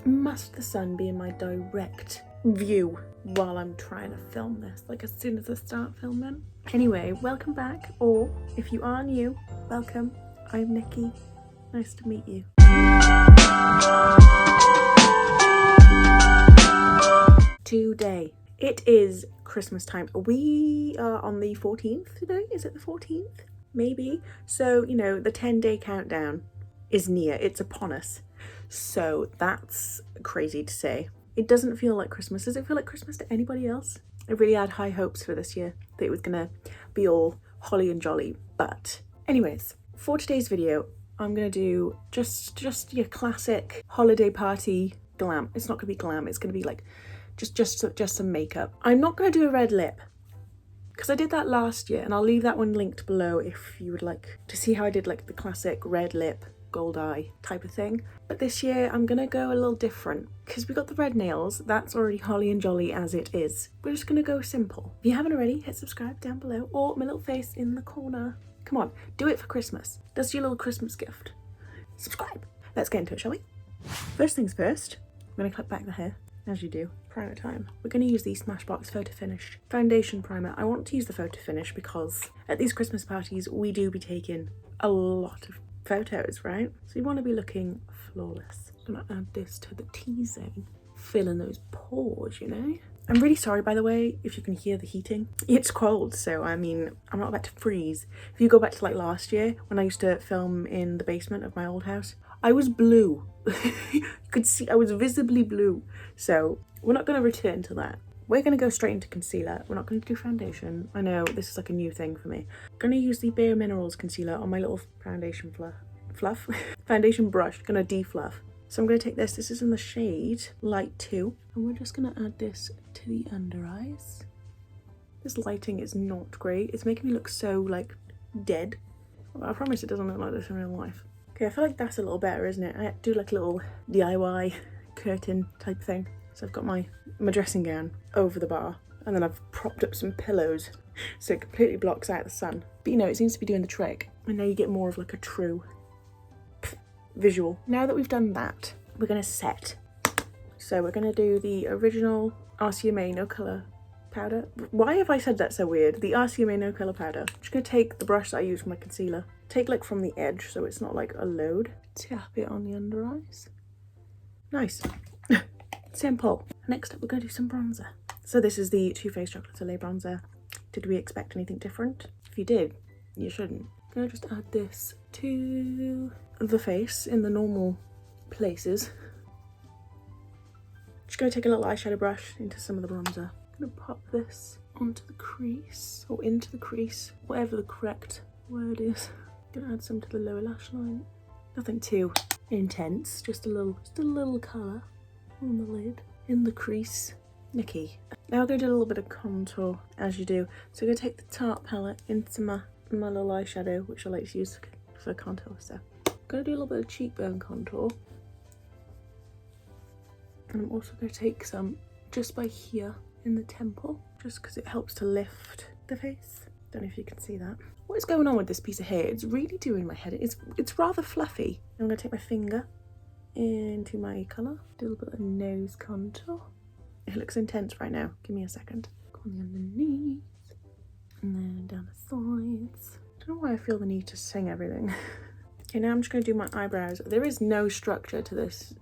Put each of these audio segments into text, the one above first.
Must the sun be in my direct view while I'm trying to film this, like as soon as I start filming? Anyway, welcome back, or if you are new, welcome. I'm Nikki. Nice to meet you. Today, it is Christmas time. We are on the 14th today. Is it the 14th? Maybe. So, you know, the 10-day countdown is near. It's upon us. So that's crazy to say. It doesn't feel like Christmas. Does it feel like Christmas to anybody else? I really had high hopes for this year that it was gonna be all holly and jolly. But anyways, for today's video, I'm gonna do just your classic holiday party glam. It's not gonna be glam. It's gonna be like just some makeup. I'm not gonna do a red lip because I did that last year, and I'll leave that one linked below if you would like to see how I did like the classic red lip, gold eye type of thing. But this year I'm gonna go a little different because we got the red nails. That's already holly and jolly as it is. We're just gonna go simple. If you haven't already, hit subscribe down below, or my little face in the corner. Come on, do it for Christmas. That's your little Christmas gift. Subscribe. Let's get into it, shall we? First things first, I'm gonna clip back the hair, as you do. Primer time. We're gonna use the Smashbox Photo Finish Foundation Primer. I want to use the Photo Finish because at these Christmas parties, we do be taking a lot of photos, right? So you want to be looking flawless. I'm gonna add this to the T-zone, fill in those pores, you know. I'm really sorry, by the way, if you can hear the heating. It's cold, so I mean, I'm not about to freeze. If you go back to like last year when I used to film in the basement of my old house, I was blue. You could see I was visibly blue. So we're not going to return to that. We're going to go straight into concealer. We're not going to do foundation. I know this is like a new thing for me. I'm going to use the Bare Minerals concealer on my little foundation fluff foundation brush. I'm going to defluff. So I'm going to take this. This is in the shade Light 2. And we're just going to add this to the under eyes. This lighting is not great. It's making me look so like dead. Well, I promise it doesn't look like this in real life. Okay, I feel like that's a little better, isn't it? I do like a little DIY curtain type thing. So I've got my dressing gown over the bar, and then I've propped up some pillows so it completely blocks out the sun. But you know, it seems to be doing the trick. And now you get more of like a true visual. Now that we've done that, we're gonna set. So we're gonna do the original RCMA No Colour powder. Why have I said that so weird? The RCMA No Colour powder. I'm just gonna take the brush that I use for my concealer. Take like from the edge so it's not like a load. Tap it on the under eyes. Nice. Simple. Next up, we're going to do some bronzer. So this is the Too Faced Chocolate Soleil bronzer. Did we expect anything different? If you did, you shouldn't. I'm going to just add this to the face in the normal places. Just going to take a little eyeshadow brush into some of the bronzer. I'm going to pop this onto the crease, or into the crease, whatever the correct word is. I'm going to add some to the lower lash line. Nothing too intense, just a little colour on the lid, in the crease. Nikki. Now we're going to do a little bit of contour, as you do. So I'm going to take the Tarte palette into my little eyeshadow, which I like to use for contour. So I'm going to do a little bit of cheekbone contour. And I'm also going to take some just by here in the temple, just because it helps to lift the face. Don't know if you can see that. What is going on with this piece of hair? It's really doing my head. It's rather fluffy. I'm going to take my finger into my colour, do a little bit of nose contour. It looks intense right now. Give me a second. Go on the underneath, and then down the sides. I don't know why I feel the need to sing everything. Okay, now I'm just going to do my eyebrows. There is no structure to this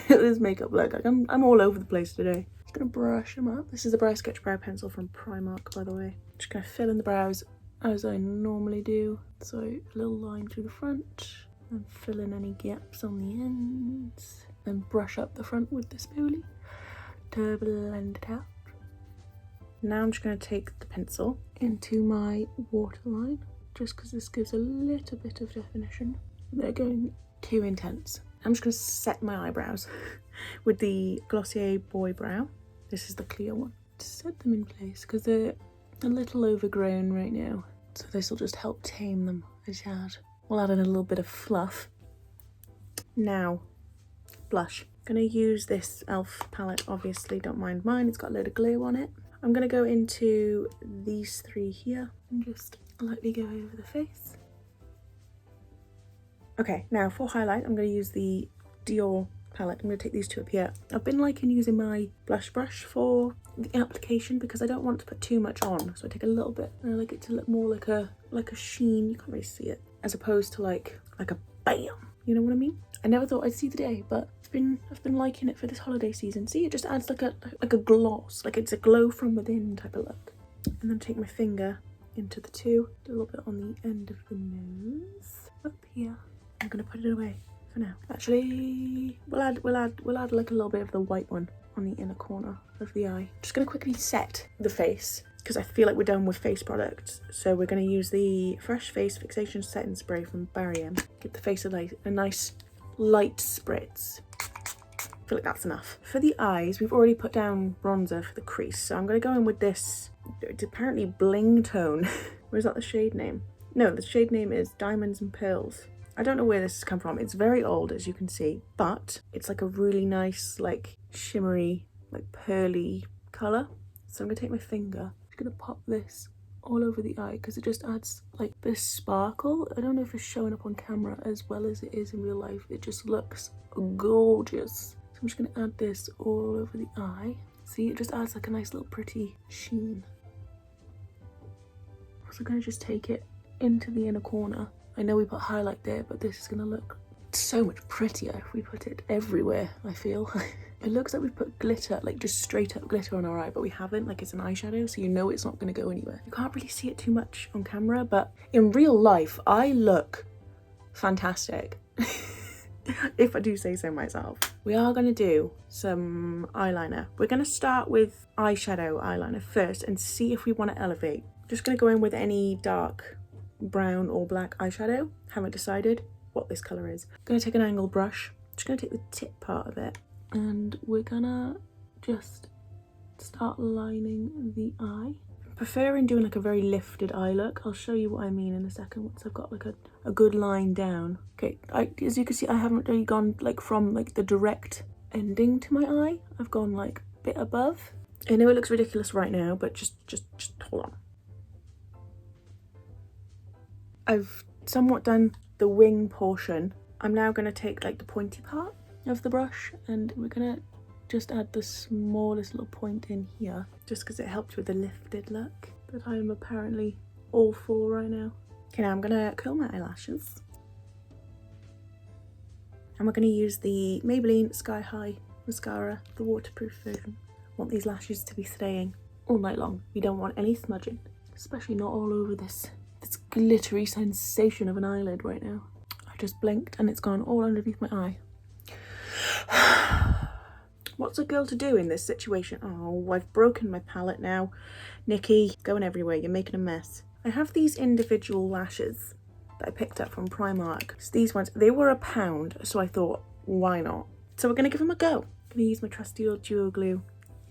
this makeup look. Like I'm all over the place today. Just going to brush them up. This is the Brow Sketch Brow Pencil from Primark, by the way. Just going to fill in the brows as I normally do. So a little line through the front, and fill in any gaps on the ends, then brush up the front with the spoolie to blend it out. Now I'm just going to take the pencil into my waterline, just because this gives a little bit of definition. They're going too intense. I'm just going to set my eyebrows with the Glossier Boy Brow. This is the clear one. To set them in place because they're a little overgrown right now. So this will just help tame them a tad. We'll add in a little bit of fluff. Now, blush. I'm going to use this e.l.f. palette, obviously, don't mind mine. It's got a load of glue on it. I'm going to go into these three here and just lightly go over the face. Okay, now for highlight, I'm going to use the Dior palette. I'm going to take these two up here. I've been liking using my blush brush for the application because I don't want to put too much on. So I take a little bit and I like it to look more like a sheen. You can't really see it. As opposed to like a bam. You know what I mean? I never thought I'd see the day, but I've been liking it for this holiday season. See, it just adds like a gloss, like it's a glow from within type of look. And then take my finger into the two, do a little bit on the end of the nose, up here. I'm gonna put it away for now. Actually, we'll add like a little bit of the white one on the inner corner of the eye. Just gonna quickly set the face because I feel like we're done with face products. So we're gonna use the Fresh Face Fixation Setting Spray from Barry M. Give the face a nice light spritz. I feel like that's enough. For the eyes, we've already put down bronzer for the crease, so I'm gonna go in with this. It's apparently Bling Tone. Where's that the shade name? No, the shade name is Diamonds and Pearls. I don't know where this has come from. It's very old, as you can see, but it's like a really nice, like shimmery, like pearly colour. So I'm gonna take my finger, just gonna pop this all over the eye because it just adds like this sparkle. I don't know if it's showing up on camera as well as it is in real life. It just looks gorgeous. So I'm just gonna add this all over the eye. See, it just adds like a nice little pretty sheen. So I'm gonna just take it into the inner corner. I know we put highlight there, but this is gonna look so much prettier if we put it everywhere, I feel. It looks like we've put glitter, like just straight up glitter on our eye, but we haven't. Like it's an eyeshadow, so you know it's not gonna go anywhere. You can't really see it too much on camera, but in real life, I look fantastic. If I do say so myself. We are going to do some eyeliner. We're going to start with eyeshadow eyeliner first and see if we want to elevate. Just going to go in with any dark brown or black eyeshadow. Haven't decided what this colour is. Going to take an angled brush. Just going to take the tip part of it and we're going to just start lining the eye. Preferring doing like a very lifted eye look. I'll show you what I mean in a second once I've got like a good line down. Okay, as you can see, I haven't really gone like from like the direct ending to my eye. I've gone like a bit above. I know it looks ridiculous right now, but just hold on. I've somewhat done the wing portion. I'm now going to take like the pointy part of the brush and we're going to just add the smallest little point in here just because it helps with the lifted look that I'm apparently all for right now. Okay, now I'm gonna curl my eyelashes and we're gonna use the Maybelline Sky High mascara, the waterproof version. I want these lashes to be staying all night long. We don't want any smudging, especially not all over this glittery sensation of an eyelid right now. I just blinked and it's gone all underneath my eye. What's a girl to do in this situation? Oh, I've broken my palette now. Nikki, going everywhere, you're making a mess. I have these individual lashes that I picked up from Primark. So these ones, they were £1, so I thought, why not? So we're gonna give them a go. I'm gonna use my trusty old duo glue.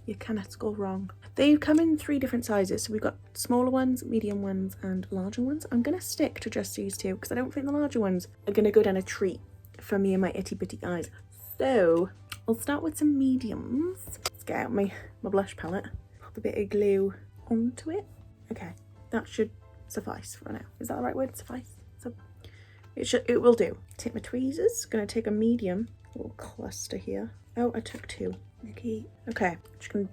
You cannot go wrong. They come in 3 different sizes. So we've got smaller ones, medium ones, and larger ones. I'm gonna stick to just these 2 because I don't think the larger ones are gonna go down a treat for me and my itty bitty eyes. So I'll start with some mediums. Let's get out my blush palette. Pop a bit of glue onto it. Okay, that should suffice for now. Is that the right word? Suffice? So it will do. Take my tweezers. Gonna take a medium little cluster here. Oh, I took 2. Nikki. Okay, just gonna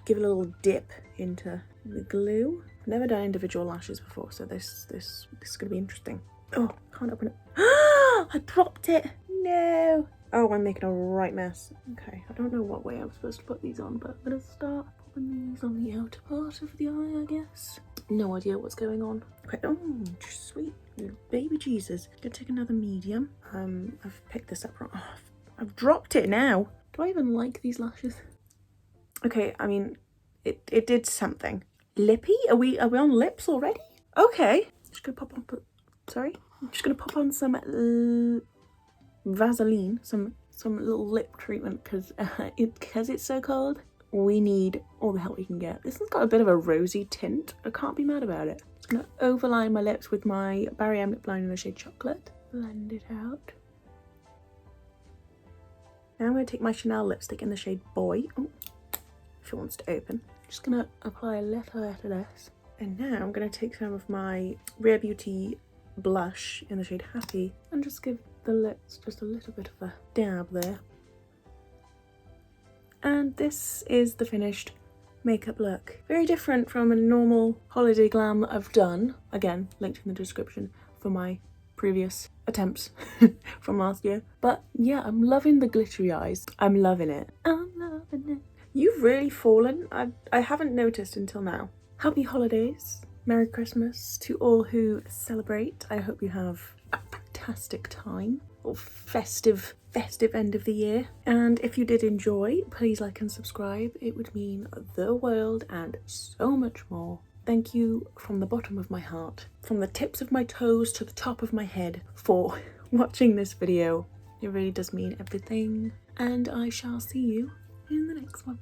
give a little dip into the glue. I've never done individual lashes before, so this is gonna be interesting. Oh, can't open it. I dropped it. No. Oh, I'm making a right mess. Okay, I don't know what way I'm supposed to put these on, but I'm gonna start putting these on the outer part of the eye, I guess. No idea what's going on. Okay, oh, sweet baby Jesus. Gonna take another medium. I've picked this up wrong. Oh, I've dropped it now. Do I even like these lashes? Okay, I mean, it did something. Lippy? Are we on lips already? Okay. Just gonna pop on. Sorry. I'm just gonna pop on some Vaseline, some little lip treatment because it's so cold. We need all the help we can get. This one's got a bit of a rosy tint. I can't be mad about it. Just gonna overline my lips with my Barry M lip liner in the shade Chocolate. Blend it out. Now I'm gonna take my Chanel lipstick in the shade Boy. Oh, if it wants to open. Just gonna apply a little bit of this. And now I'm gonna take some of my Rare Beauty blush in the shade Happy and just give the lips just a little bit of a dab there. And this is the finished makeup look. Very different from a normal holiday glam that I've done. Again, linked in the description for my previous attempts from last year. But yeah, I'm loving the glittery eyes. I'm loving it. I'm loving it. You've really fallen. I haven't noticed until now. Happy holidays. Merry Christmas to all who celebrate. I hope you have a fantastic time. Or festive end of the year. And if you did enjoy, please like and subscribe. It would mean the world and so much more. Thank you from the bottom of my heart, from the tips of my toes to the top of my head, for watching this video. It really does mean everything. And I shall see you in the next one.